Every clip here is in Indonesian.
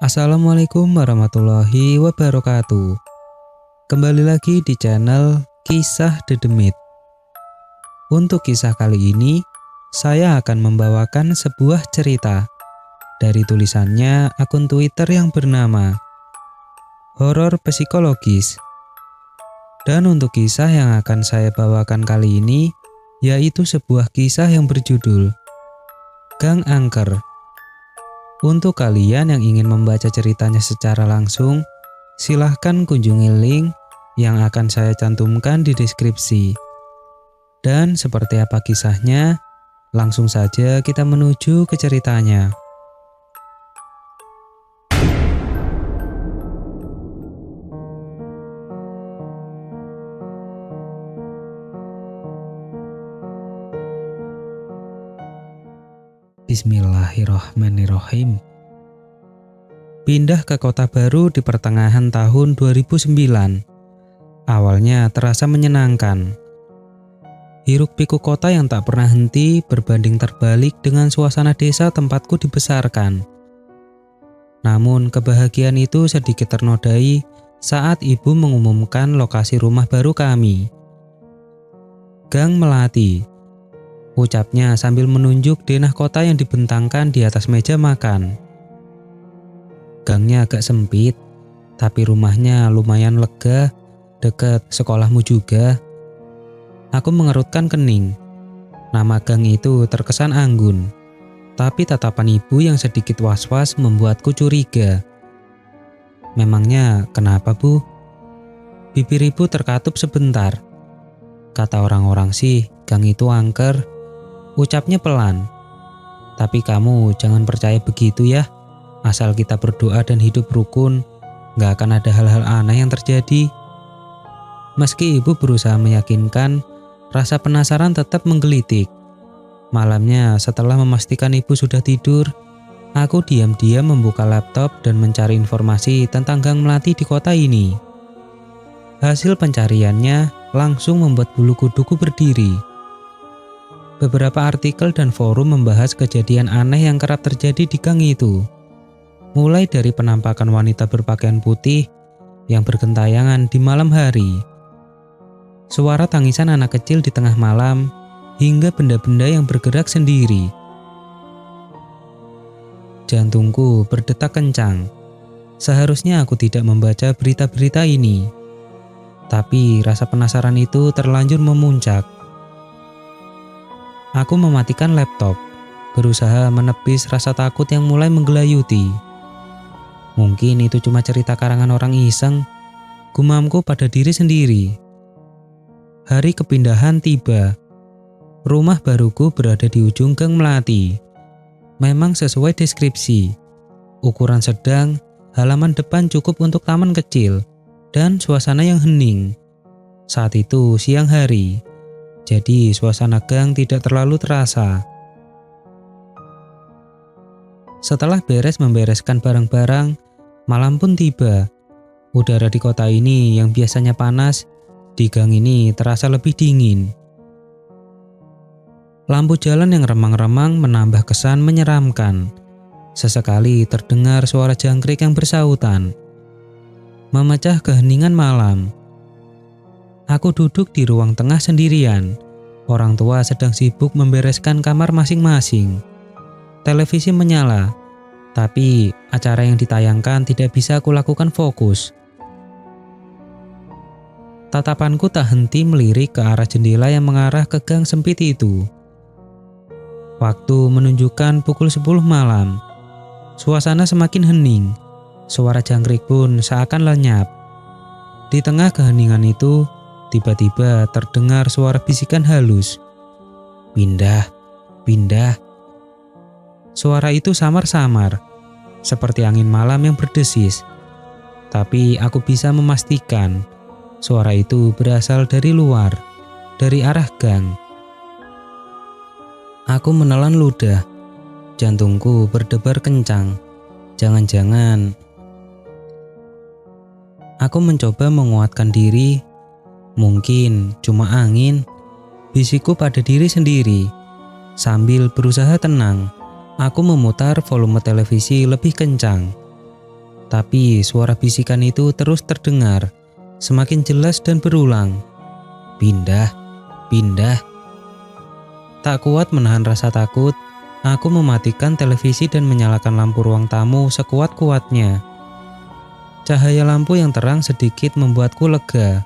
Assalamualaikum warahmatullahi wabarakatuh. Kembali lagi di channel Kisah Dedemit. Untuk kisah kali ini, saya akan membawakan sebuah cerita dari tulisannya akun Twitter yang bernama Horor Psikologis. Dan untuk kisah yang akan saya bawakan kali ini, yaitu sebuah kisah yang berjudul Gang Angker. Untuk kalian yang ingin membaca ceritanya secara langsung, silahkan kunjungi link yang akan saya cantumkan di deskripsi. Dan seperti apa kisahnya, langsung saja kita menuju ke ceritanya. Bismillahirrahmanirrahim. Pindah ke kota baru di pertengahan tahun 2009. Awalnya terasa menyenangkan. Hiruk-pikuk kota yang tak pernah henti berbanding terbalik dengan suasana desa tempatku dibesarkan. Namun kebahagiaan itu sedikit ternodai saat ibu mengumumkan lokasi rumah baru kami. Gang Melati, ucapnya sambil menunjuk denah kota yang dibentangkan di atas meja makan. Gangnya agak sempit, tapi rumahnya lumayan lega, dekat sekolahmu juga. Aku mengerutkan kening. Nama gang itu terkesan anggun, tapi tatapan ibu yang sedikit was-was membuatku curiga. Memangnya kenapa, Bu? Bibir ibu terkatup sebentar. Kata orang-orang sih, gang itu angker. Ucapnya pelan. Tapi kamu jangan percaya begitu ya. Asal kita berdoa dan hidup rukun, gak akan ada hal-hal aneh yang terjadi. Meski ibu berusaha meyakinkan, rasa penasaran tetap menggelitik. Malamnya setelah memastikan ibu sudah tidur, aku diam-diam membuka laptop dan mencari informasi tentang Gang Melati di kota ini. Hasil pencariannya langsung membuat bulu kuduku berdiri. Beberapa artikel dan forum membahas kejadian aneh yang kerap terjadi di gang itu. Mulai dari penampakan wanita berpakaian putih yang bergentayangan di malam hari, suara tangisan anak kecil di tengah malam, hingga benda-benda yang bergerak sendiri. Jantungku berdetak kencang. Seharusnya aku tidak membaca berita-berita ini. Tapi rasa penasaran itu terlanjur memuncak. Aku mematikan laptop, berusaha menepis rasa takut yang mulai menggelayuti. Mungkin itu cuma cerita karangan orang iseng, gumamku pada diri sendiri. Hari kepindahan tiba. Rumah baruku berada di ujung Gang Melati. Memang sesuai deskripsi. Ukuran sedang, halaman depan cukup untuk taman kecil, dan suasana yang hening. Saat itu siang hari. Jadi suasana gang tidak terlalu terasa. Setelah membereskan barang-barang, malam pun tiba. Udara di kota ini yang biasanya panas, di gang ini terasa lebih dingin. Lampu jalan yang remang-remang menambah kesan menyeramkan. Sesekali terdengar suara jangkrik yang bersautan, memecah keheningan malam. Aku duduk di ruang tengah sendirian. Orang tua sedang sibuk membereskan kamar masing-masing. Televisi menyala, tapi acara yang ditayangkan tidak bisa aku lakukan fokus. Tatapanku tak henti melirik ke arah jendela yang mengarah ke gang sempit itu. Waktu menunjukkan pukul 10 malam. Suasana semakin hening. Suara jangkrik pun seakan lenyap. Di tengah keheningan itu, tiba-tiba terdengar suara bisikan halus. Pindah, pindah. Suara itu samar-samar, seperti angin malam yang berdesis. Tapi aku bisa memastikan, suara itu berasal dari luar, dari arah gang. Aku menelan ludah. Jantungku berdebar kencang. Jangan-jangan. Aku mencoba menguatkan diri. Mungkin cuma angin, bisikku pada diri sendiri. Sambil berusaha tenang, aku memutar volume televisi lebih kencang. Tapi suara bisikan itu terus terdengar, semakin jelas dan berulang. Pindah, pindah. Tak kuat menahan rasa takut, aku mematikan televisi dan menyalakan lampu ruang tamu sekuat-kuatnya. Cahaya lampu yang terang sedikit membuatku lega.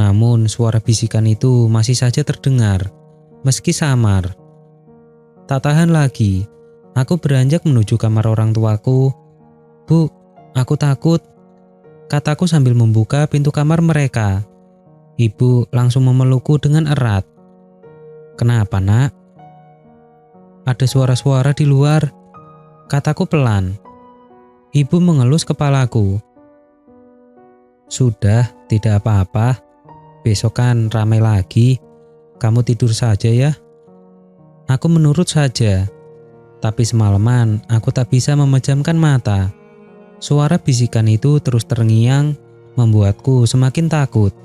Namun suara bisikan itu masih saja terdengar, meski samar. Tak tahan lagi, aku beranjak menuju kamar orang tuaku. "Bu, aku takut," kataku sambil membuka pintu kamar mereka. Ibu langsung memelukku dengan erat. "Kenapa, Nak?" "Ada suara-suara di luar," kataku pelan. Ibu mengelus kepalaku. "Sudah, tidak apa-apa. Besok kan ramai lagi. Kamu tidur saja ya." Aku menurut saja. Tapi semalaman aku tak bisa memejamkan mata. Suara bisikan itu terus terngiang, membuatku semakin takut.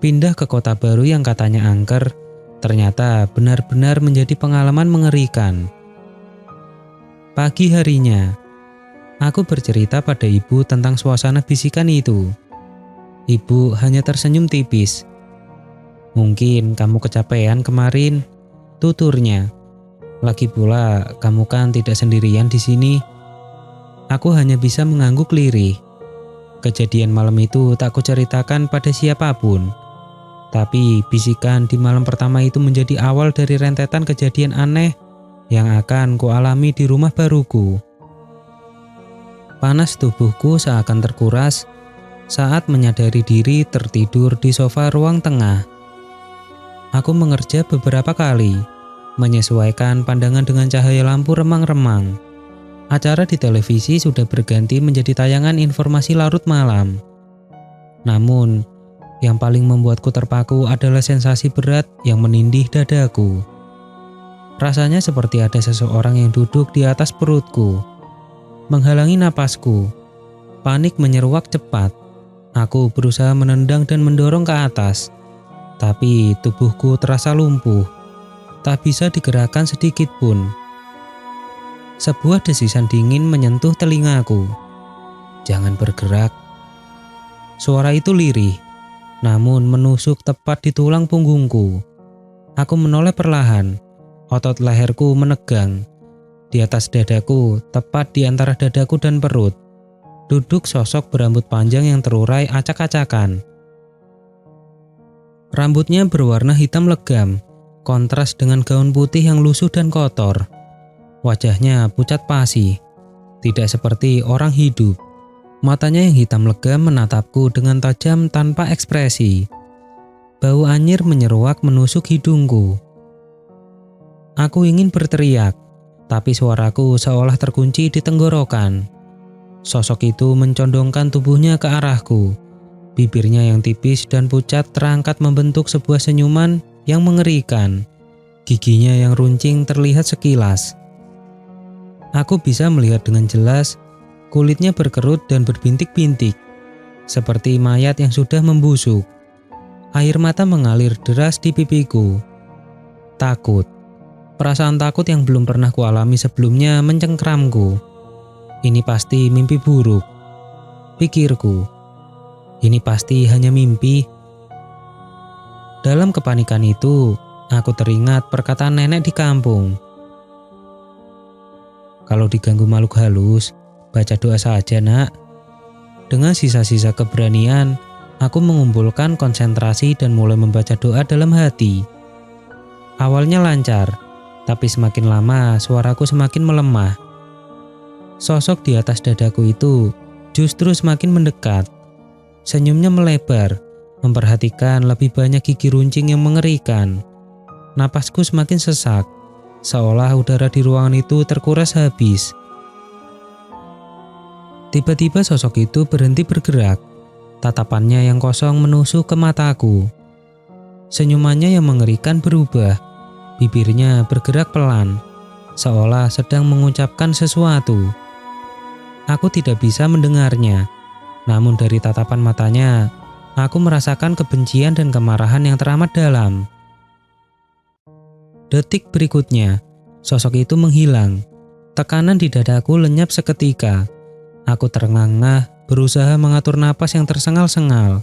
Pindah ke kota baru yang katanya angker, ternyata benar-benar menjadi pengalaman mengerikan. Pagi harinya, aku bercerita pada ibu tentang suasana bisikan itu. Ibu hanya tersenyum tipis. "Mungkin kamu kecapean kemarin," tuturnya. "Lagi pula, kamu kan tidak sendirian di sini." Aku hanya bisa mengangguk lirih. Kejadian malam itu tak kuceritakan pada siapapun. Tapi bisikan di malam pertama itu menjadi awal dari rentetan kejadian aneh yang akan kualami di rumah baruku. Panas tubuhku seakan terkuras saat menyadari diri tertidur di sofa ruang tengah. Aku mengerja beberapa kali, menyesuaikan pandangan dengan cahaya lampu remang-remang. Acara di televisi sudah berganti menjadi tayangan informasi larut malam. Namun, yang paling membuatku terpaku adalah sensasi berat yang menindih dadaku. Rasanya seperti ada seseorang yang duduk di atas perutku, menghalangi napasku. Panik menyeruak cepat. Aku berusaha menendang dan mendorong ke atas, tapi tubuhku terasa lumpuh, tak bisa digerakkan sedikit pun. Sebuah desisan dingin menyentuh telingaku. "Jangan bergerak." Suara itu lirih, namun menusuk tepat di tulang punggungku. Aku menoleh perlahan, otot leherku menegang. Di atas dadaku, tepat di antara dadaku dan perut, duduk sosok berambut panjang yang terurai acak-acakan. Rambutnya berwarna hitam legam, kontras dengan gaun putih yang lusuh dan kotor. Wajahnya pucat pasi, tidak seperti orang hidup. Matanya yang hitam legam menatapku dengan tajam tanpa ekspresi. Bau anyir menyeruak menusuk hidungku. Aku ingin berteriak, tapi suaraku seolah terkunci di tenggorokan. Sosok itu mencondongkan tubuhnya ke arahku. Bibirnya yang tipis dan pucat terangkat membentuk sebuah senyuman yang mengerikan. Giginya yang runcing terlihat sekilas. Aku bisa melihat dengan jelas, kulitnya berkerut dan berbintik-bintik, seperti mayat yang sudah membusuk. Air mata mengalir deras di pipiku. Takut. Perasaan takut yang belum pernah kualami sebelumnya mencengkramku. Ini pasti mimpi buruk, pikirku. Ini pasti hanya mimpi. Dalam kepanikan itu, aku teringat perkataan nenek di kampung. "Kalau diganggu makhluk halus, baca doa saja, Nak." Dengan sisa-sisa keberanian, aku mengumpulkan konsentrasi dan mulai membaca doa dalam hati. Awalnya lancar, tapi semakin lama suaraku semakin melemah. Sosok di atas dadaku itu justru semakin mendekat. Senyumnya melebar, memperhatikan lebih banyak gigi runcing yang mengerikan. Napasku semakin sesak, seolah udara di ruangan itu terkuras habis. Tiba-tiba sosok itu berhenti bergerak. Tatapannya yang kosong menusuk ke mataku. Senyumannya yang mengerikan berubah. Bibirnya bergerak pelan, seolah sedang mengucapkan sesuatu. Aku tidak bisa mendengarnya, namun dari tatapan matanya, aku merasakan kebencian dan kemarahan yang teramat dalam. Detik berikutnya, sosok itu menghilang. Tekanan di dadaku lenyap seketika. Aku terengah-engah, berusaha mengatur napas yang tersengal-sengal.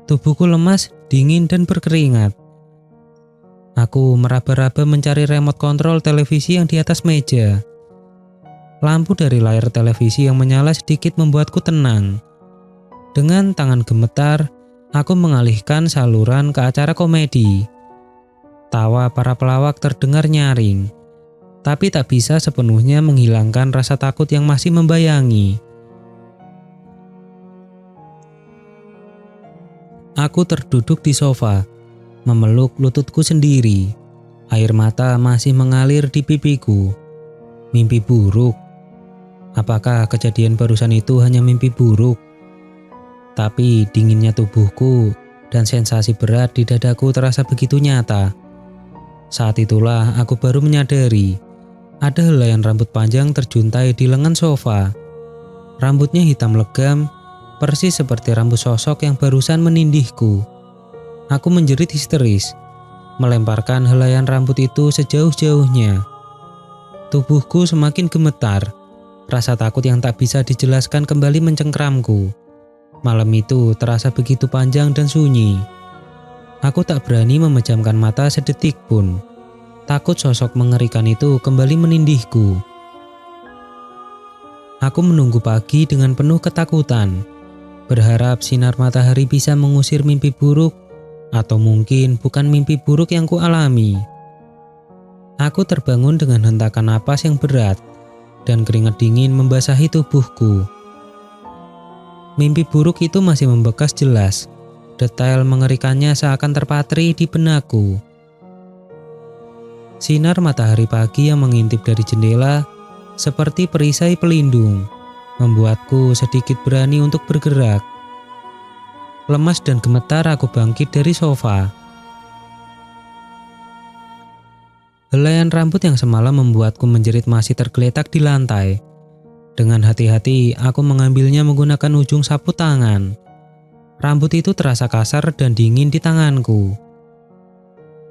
Tubuhku lemas, dingin, dan berkeringat. Aku meraba-raba mencari remote kontrol televisi yang di atas meja. Lampu dari layar televisi yang menyala sedikit membuatku tenang. Dengan tangan gemetar, aku mengalihkan saluran ke acara komedi. Tawa para pelawak terdengar nyaring, tapi tak bisa sepenuhnya menghilangkan rasa takut yang masih membayangi. Aku terduduk di sofa, memeluk lututku sendiri. Air mata masih mengalir di pipiku. Mimpi buruk. Apakah kejadian barusan itu hanya mimpi buruk? Tapi dinginnya tubuhku dan sensasi berat di dadaku terasa begitu nyata. Saat itulah aku baru menyadari ada helaian rambut panjang terjuntai di lengan sofa. Rambutnya hitam legam, persis seperti rambut sosok yang barusan menindihku. Aku menjerit histeris, melemparkan helaian rambut itu sejauh-jauhnya. Tubuhku semakin gemetar, rasa takut yang tak bisa dijelaskan kembali mencengkramku. Malam itu terasa begitu panjang dan sunyi. Aku tak berani memejamkan mata sedetik pun. Takut sosok mengerikan itu kembali menindihku. Aku menunggu pagi dengan penuh ketakutan, berharap sinar matahari bisa mengusir mimpi buruk, atau mungkin bukan mimpi buruk yang kualami. Aku terbangun dengan hentakan napas yang berat, dan keringat dingin membasahi tubuhku. Mimpi buruk itu masih membekas jelas, detail mengerikannya seakan terpatri di benakku. Sinar matahari pagi yang mengintip dari jendela seperti perisai pelindung, membuatku sedikit berani untuk bergerak. Lemas dan gemetar aku bangkit dari sofa. Helaian rambut yang semalam membuatku menjerit masih tergeletak di lantai. Dengan hati-hati aku mengambilnya menggunakan ujung sapu tangan. Rambut itu terasa kasar dan dingin di tanganku.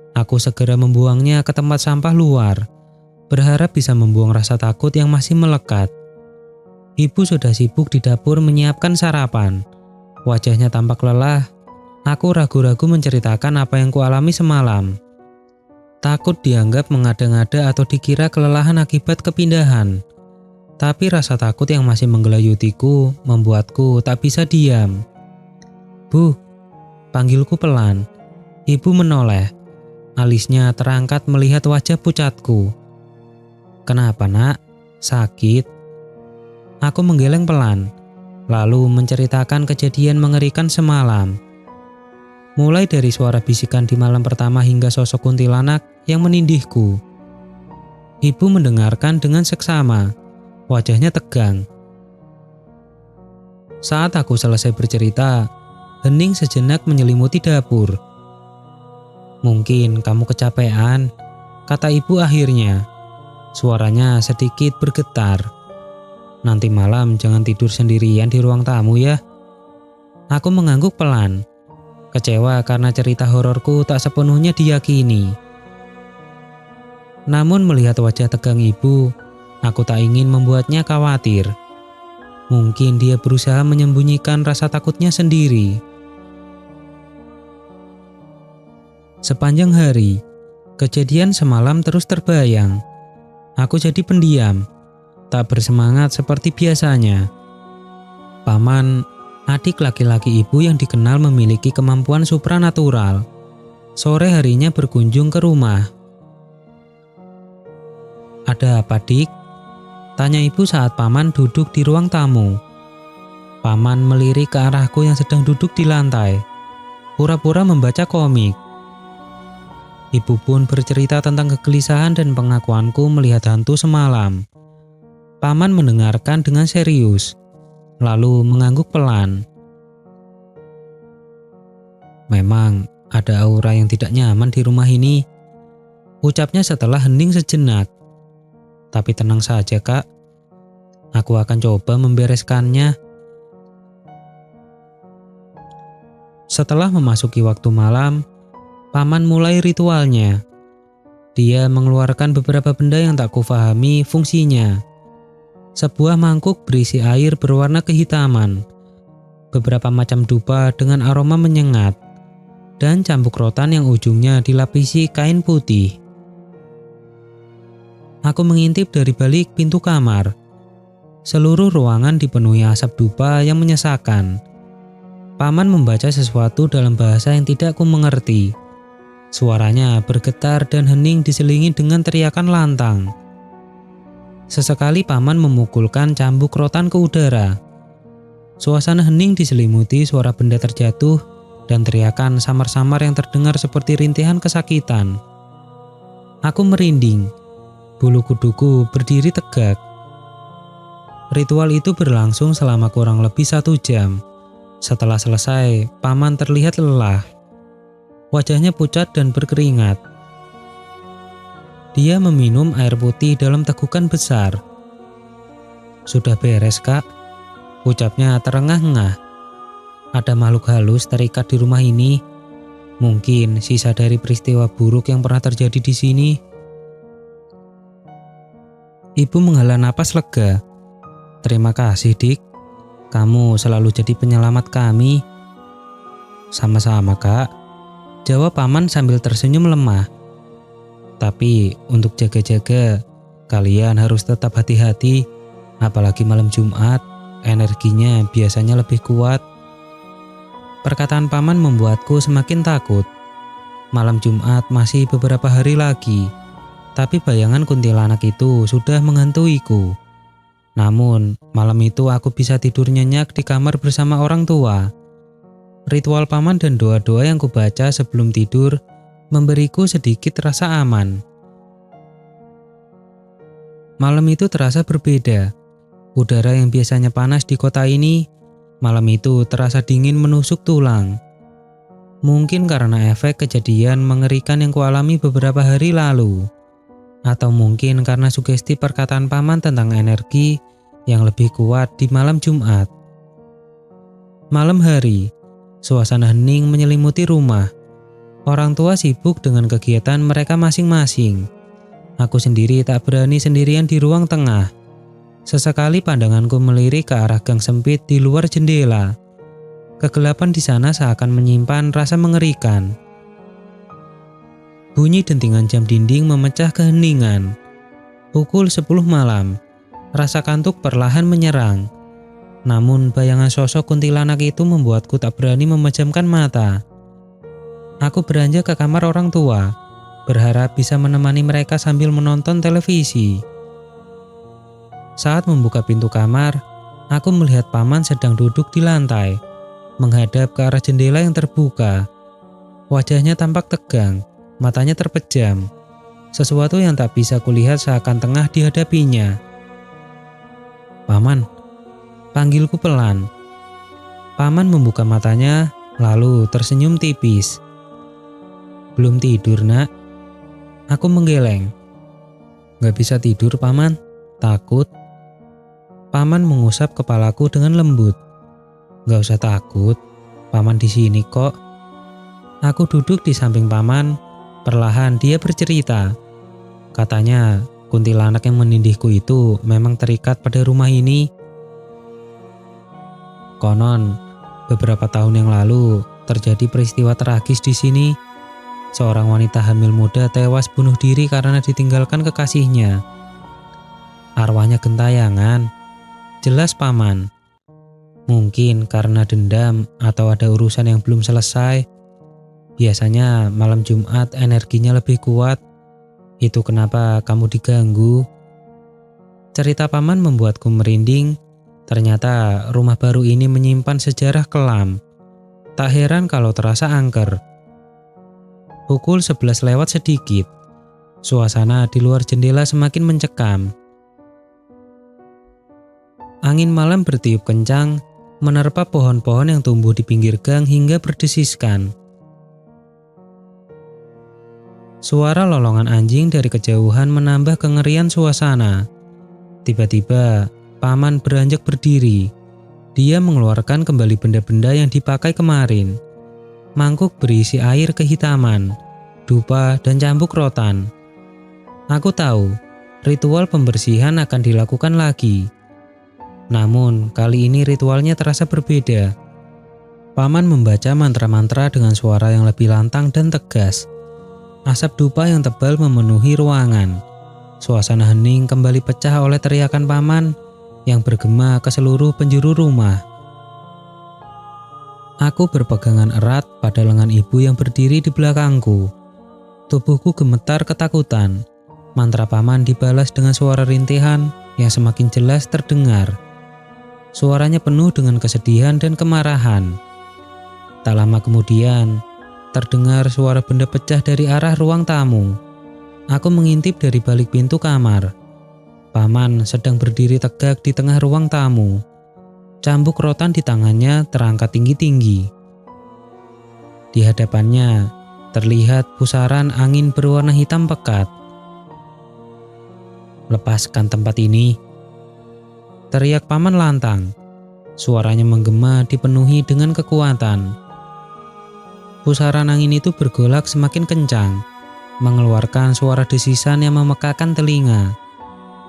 Aku segera membuangnya ke tempat sampah luar, berharap bisa membuang rasa takut yang masih melekat. Ibu sudah sibuk di dapur menyiapkan sarapan. Wajahnya tampak lelah. Aku ragu-ragu menceritakan apa yang kualami semalam. Takut dianggap mengada-ngada atau dikira kelelahan akibat kepindahan. Tapi rasa takut yang masih menggelayutiku membuatku tak bisa diam. "Bu," panggilku pelan. Ibu menoleh. Alisnya terangkat melihat wajah pucatku. "Kenapa, Nak? Sakit?" Aku menggeleng pelan, lalu menceritakan kejadian mengerikan semalam. Mulai dari suara bisikan di malam pertama hingga sosok kuntilanak yang menindihku. Ibu mendengarkan dengan seksama, wajahnya tegang. Saat aku selesai bercerita, hening sejenak menyelimuti dapur. "Mungkin kamu kecapean," kata ibu akhirnya. Suaranya sedikit bergetar. "Nanti malam jangan tidur sendirian di ruang tamu ya." Aku mengangguk pelan, kecewa karena cerita hororku tak sepenuhnya diyakini. Namun melihat wajah tegang ibu, aku tak ingin membuatnya khawatir. Mungkin dia berusaha menyembunyikan rasa takutnya sendiri. Sepanjang hari, kejadian semalam terus terbayang. Aku jadi pendiam, tak bersemangat seperti biasanya. Paman, adik laki-laki ibu yang dikenal memiliki kemampuan supranatural, sore harinya berkunjung ke rumah. "Ada apa, Dik?" tanya ibu saat paman duduk di ruang tamu. Paman melirik ke arahku yang sedang duduk di lantai, pura-pura membaca komik. Ibu pun bercerita tentang kegelisahan dan pengakuanku melihat hantu semalam. Paman mendengarkan dengan serius, lalu mengangguk pelan. "Memang ada aura yang tidak nyaman di rumah ini," ucapnya setelah hening sejenak. "Tapi tenang saja, Kak. Aku akan coba membereskannya." Setelah memasuki waktu malam, paman mulai ritualnya. Dia mengeluarkan beberapa benda yang tak kufahami fungsinya. Sebuah mangkuk berisi air berwarna kehitaman, beberapa macam dupa dengan aroma menyengat, dan cambuk rotan yang ujungnya dilapisi kain putih. Aku mengintip dari balik pintu kamar. Seluruh ruangan dipenuhi asap dupa yang menyesakan. Paman membaca sesuatu dalam bahasa yang tidak ku mengerti. Suaranya bergetar dan hening diselingi dengan teriakan lantang. Sesekali paman memukulkan cambuk rotan ke udara. Suasana hening diselimuti suara benda terjatuh dan teriakan samar-samar yang terdengar seperti rintihan kesakitan. Aku merinding. Bulu kuduku berdiri tegak. Ritual itu berlangsung selama kurang lebih 1 jam. Setelah selesai, paman terlihat lelah. Wajahnya pucat dan berkeringat. Dia meminum air putih dalam tegukan besar. "Sudah beres, Kak," ucapnya terengah-engah. "Ada makhluk halus terikat di rumah ini. Mungkin sisa dari peristiwa buruk yang pernah terjadi di sini." Ibu menghela napas lega. "Terima kasih, Dik. Kamu selalu jadi penyelamat kami." "Sama-sama, Kak," jawab paman sambil tersenyum lemah. "Tapi untuk jaga-jaga, kalian harus tetap hati-hati. Apalagi malam Jumat, energinya biasanya lebih kuat." Perkataan paman membuatku semakin takut. Malam Jumat masih beberapa hari lagi. Tapi bayangan kuntilanak itu sudah menghantuiku. Namun, malam itu aku bisa tidur nyenyak di kamar bersama orang tua. Ritual paman dan doa-doa yang kubaca sebelum tidur memberiku sedikit rasa aman. Malam itu terasa berbeda. Udara yang biasanya panas di kota ini, malam itu terasa dingin menusuk tulang. Mungkin karena efek kejadian mengerikan yang kualami beberapa hari lalu. Atau mungkin karena sugesti perkataan paman tentang energi yang lebih kuat di malam Jumat. Malam hari, suasana hening menyelimuti rumah. Orang tua sibuk dengan kegiatan mereka masing-masing. Aku sendiri tak berani sendirian di ruang tengah. Sesekali pandanganku melirik ke arah gang sempit di luar jendela. Kegelapan di sana seakan menyimpan rasa mengerikan. Bunyi dentingan jam dinding memecah keheningan. Pukul 10 malam. Rasa kantuk perlahan menyerang. Namun bayangan sosok kuntilanak itu membuatku tak berani memejamkan mata. Aku beranjak ke kamar orang tua, berharap bisa menemani mereka sambil menonton televisi. Saat membuka pintu kamar, aku melihat paman sedang duduk di lantai, menghadap ke arah jendela yang terbuka. Wajahnya tampak tegang. Matanya terpejam. Sesuatu yang tak bisa kulihat seakan tengah dihadapinya. "Paman," panggilku pelan. Paman membuka matanya, lalu tersenyum tipis. "Belum tidur, Nak?" Aku menggeleng. "Gak bisa tidur, Paman. Takut." Paman mengusap kepalaku dengan lembut. "Gak usah takut. Paman di sini kok." Aku duduk di samping paman. Perlahan dia bercerita. Katanya, kuntilanak yang menindihku itu memang terikat pada rumah ini. Konon, beberapa tahun yang lalu terjadi peristiwa tragis di sini. Seorang wanita hamil muda tewas bunuh diri karena ditinggalkan kekasihnya. Arwahnya gentayangan. Jelas paman. Mungkin karena dendam atau ada urusan yang belum selesai. Biasanya malam Jumat energinya lebih kuat. Itu kenapa kamu diganggu. Cerita paman membuatku merinding. Ternyata rumah baru ini menyimpan sejarah kelam. Tak heran kalau terasa angker. Pukul 11 lewat sedikit. Suasana di luar jendela semakin mencekam. Angin malam bertiup kencang, menerpa pohon-pohon yang tumbuh di pinggir gang hingga berdesiskan. Suara lolongan anjing dari kejauhan menambah kengerian suasana. Tiba-tiba, paman beranjak berdiri. Dia mengeluarkan kembali benda-benda yang dipakai kemarin. Mangkuk berisi air kehitaman, dupa dan cambuk rotan. Aku tahu ritual pembersihan akan dilakukan lagi. Namun kali ini ritualnya terasa berbeda. Paman membaca mantra-mantra dengan suara yang lebih lantang dan tegas. Asap dupa yang tebal memenuhi ruangan. Suasana hening kembali pecah oleh teriakan paman yang bergema ke seluruh penjuru rumah. Aku berpegangan erat pada lengan ibu yang berdiri di belakangku. Tubuhku gemetar ketakutan. Mantra paman dibalas dengan suara rintihan yang semakin jelas terdengar. Suaranya penuh dengan kesedihan dan kemarahan. Tak lama kemudian, terdengar suara benda pecah dari arah ruang tamu. Aku mengintip dari balik pintu kamar. Paman sedang berdiri tegak di tengah ruang tamu. Cambuk rotan di tangannya terangkat tinggi-tinggi. Di hadapannya terlihat pusaran angin berwarna hitam pekat. "Lepaskan tempat ini!" teriak paman lantang. Suaranya menggema dipenuhi dengan kekuatan. Pusaran angin itu bergolak semakin kencang, mengeluarkan suara desisan yang memekakan telinga.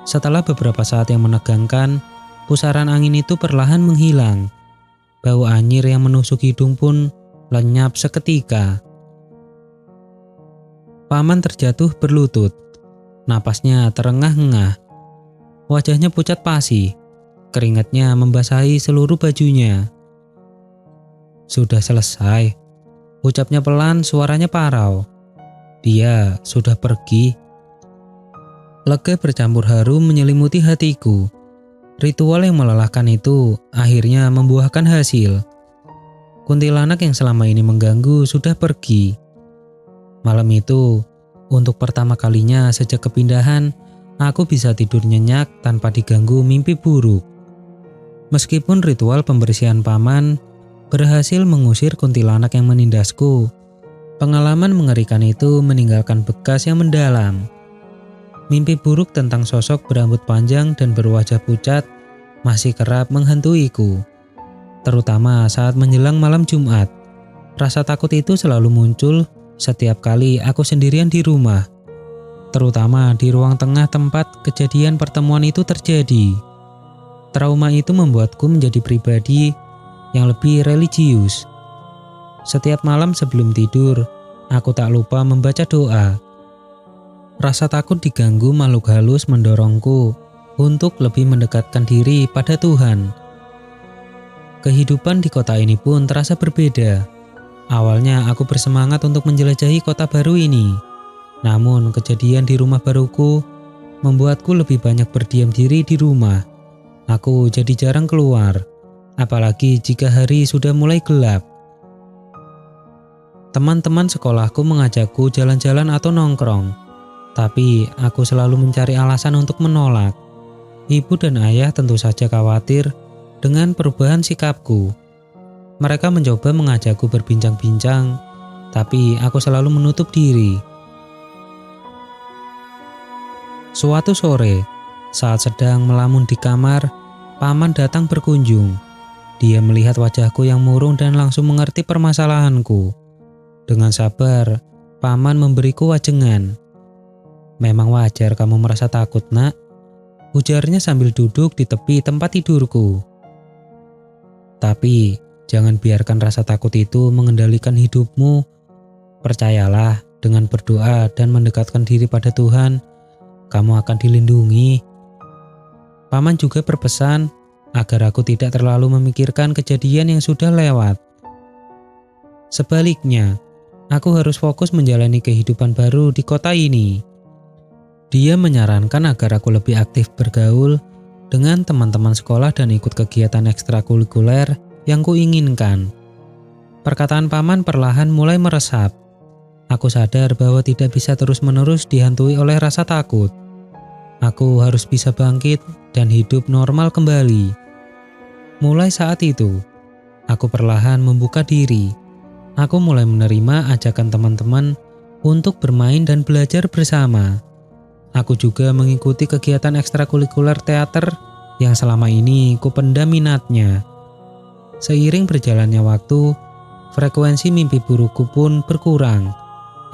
Setelah beberapa saat yang menegangkan, pusaran angin itu perlahan menghilang. Bau anyir yang menusuk hidung pun lenyap seketika. Paman terjatuh berlutut. Napasnya terengah-engah. Wajahnya pucat pasi. Keringatnya membasahi seluruh bajunya. "Sudah selesai," ucapnya pelan, suaranya parau. "Dia sudah pergi." Lega bercampur haru menyelimuti hatiku. Ritual yang melelahkan itu akhirnya membuahkan hasil. Kuntilanak yang selama ini mengganggu sudah pergi. Malam itu, untuk pertama kalinya sejak kepindahan, aku bisa tidur nyenyak tanpa diganggu mimpi buruk. Meskipun ritual pembersihan paman berhasil mengusir kuntilanak yang menindasku, pengalaman mengerikan itu meninggalkan bekas yang mendalam. Mimpi buruk tentang sosok berambut panjang dan berwajah pucat masih kerap menghantuiku. Terutama saat menjelang malam Jumat. Rasa takut itu selalu muncul setiap kali aku sendirian di rumah. Terutama di ruang tengah tempat kejadian pertemuan itu terjadi. Trauma itu membuatku menjadi pribadi yang lebih religius. Setiap malam sebelum tidur, aku tak lupa membaca doa. Rasa takut diganggu makhluk halus mendorongku untuk lebih mendekatkan diri pada Tuhan. Kehidupan di kota ini pun terasa berbeda. Awalnya aku bersemangat untuk menjelajahi kota baru ini. Namun kejadian di rumah baruku membuatku lebih banyak berdiam diri di rumah. Aku jadi jarang keluar, apalagi jika hari sudah mulai gelap. Teman-teman sekolahku mengajakku jalan-jalan atau nongkrong, tapi aku selalu mencari alasan untuk menolak. Ibu dan ayah tentu saja khawatir dengan perubahan sikapku. Mereka mencoba mengajakku berbincang-bincang, tapi aku selalu menutup diri. Suatu sore, saat sedang melamun di kamar, paman datang berkunjung. Dia melihat wajahku yang murung dan langsung mengerti permasalahanku. Dengan sabar, paman memberiku wajengan. "Memang wajar kamu merasa takut, Nak," ujarnya sambil duduk di tepi tempat tidurku. "Tapi jangan biarkan rasa takut itu mengendalikan hidupmu. Percayalah, dengan berdoa dan mendekatkan diri pada Tuhan, kamu akan dilindungi." Paman juga berpesan agar aku tidak terlalu memikirkan kejadian yang sudah lewat. Sebaliknya, aku harus fokus menjalani kehidupan baru di kota ini. Dia menyarankan agar aku lebih aktif bergaul dengan teman-teman sekolah dan ikut kegiatan ekstrakurikuler yang kuinginkan. Perkataan paman perlahan mulai meresap. Aku sadar bahwa tidak bisa terus-menerus dihantui oleh rasa takut. Aku harus bisa bangkit dan hidup normal kembali. Mulai saat itu, aku perlahan membuka diri. Aku mulai menerima ajakan teman-teman untuk bermain dan belajar bersama. Aku juga mengikuti kegiatan ekstrakurikuler teater yang selama ini kupendam minatnya. Seiring berjalannya waktu, frekuensi mimpi burukku pun berkurang.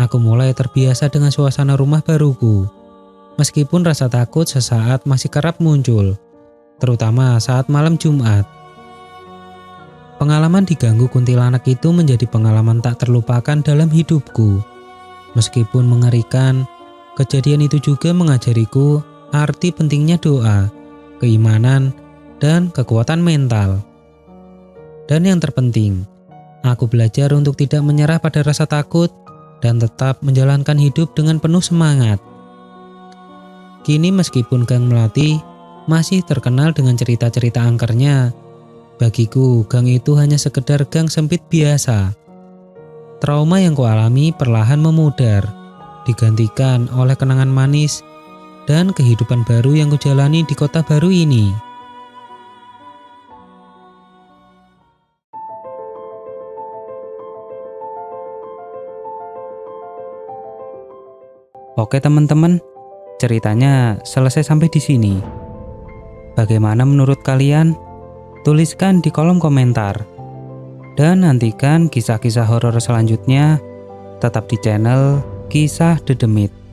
Aku mulai terbiasa dengan suasana rumah baruku. meskipun rasa takut sesaat masih kerap muncul, terutama saat malam Jumat. Pengalaman diganggu kuntilanak itu menjadi pengalaman tak terlupakan dalam hidupku. Meskipun mengerikan, kejadian itu juga mengajariku arti pentingnya doa, keimanan, dan kekuatan mental. Dan yang terpenting, aku belajar untuk tidak menyerah pada rasa takut dan tetap menjalankan hidup dengan penuh semangat. Kini meskipun Gang Melati masih terkenal dengan cerita-cerita angkernya, bagiku gang itu hanya sekedar gang sempit biasa. Trauma yang kualami perlahan memudar, digantikan oleh kenangan manis dan kehidupan baru yang kujalani di kota baru ini. Oke teman-teman, ceritanya selesai sampai di sini. Bagaimana menurut kalian? Tuliskan di kolom komentar. Dan nantikan kisah-kisah horor selanjutnya tetap di channel Kisah Dedemit.